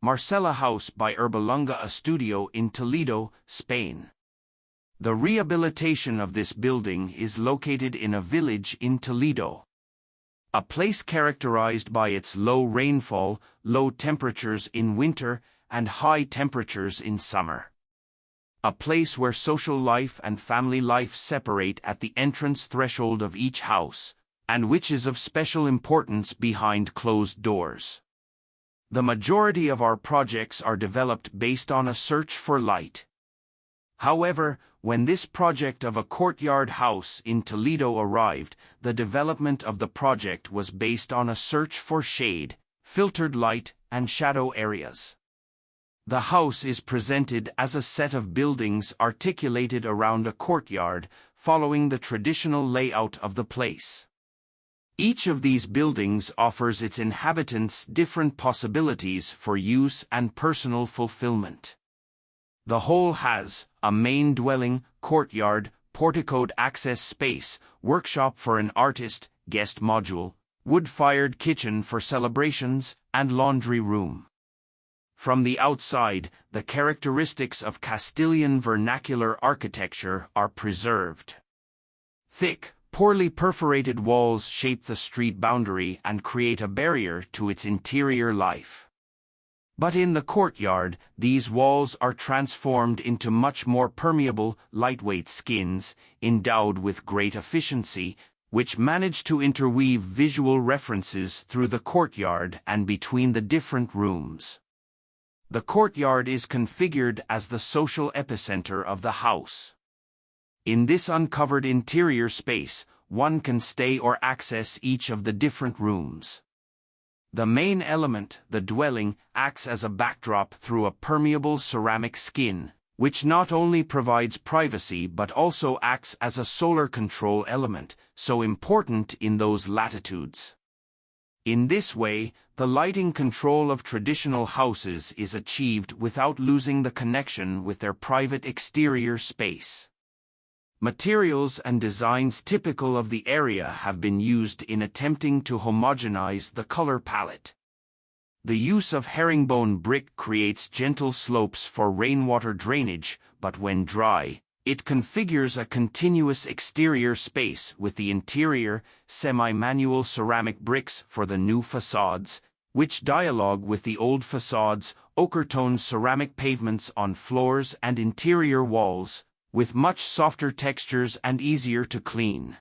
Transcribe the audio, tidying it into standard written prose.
Marcela house by Erbalunga Estudio in Toledo, Spain. The rehabilitation of this building is located in a village in Toledo. A place characterized by its low rainfall, low temperatures in winter, and high temperatures in summer. A place where social life and family life separate at the entrance threshold of each house, and which is of special importance behind closed doors. The majority of our projects are developed based on a search for light. However, when this project of a courtyard house in Toledo arrived, the development of the project was based on a search for shade, filtered light, and shadow areas. The house is presented as a set of buildings articulated around a courtyard, following the traditional layout of the place. Each of these buildings offers its inhabitants different possibilities for use and personal fulfillment. The whole has a main dwelling, courtyard, porticoed access space, workshop for an artist, guest module, wood-fired kitchen for celebrations, and laundry room. From the outside, the characteristics of Castilian vernacular architecture are preserved. Thick, poorly perforated walls shape the street boundary and create a barrier to its interior life. But in the courtyard, these walls are transformed into much more permeable, lightweight skins, endowed with great efficiency, which manage to interweave visual references through the courtyard and between the different rooms. The courtyard is configured as the social epicenter of the house. In this uncovered interior space, one can stay or access each of the different rooms. The main element, the dwelling, acts as a backdrop through a permeable ceramic skin, which not only provides privacy but also acts as a solar control element, so important in those latitudes. In this way, the lighting control of traditional houses is achieved without losing the connection with their private exterior space. Materials and designs typical of the area have been used in attempting to homogenize the color palette. The use of herringbone brick creates gentle slopes for rainwater drainage, but when dry, it configures a continuous exterior space with the interior, semi-manual ceramic bricks for the new facades, which dialogue with the old facades, ochre-toned ceramic pavements on floors and interior walls, with much softer textures and easier to clean.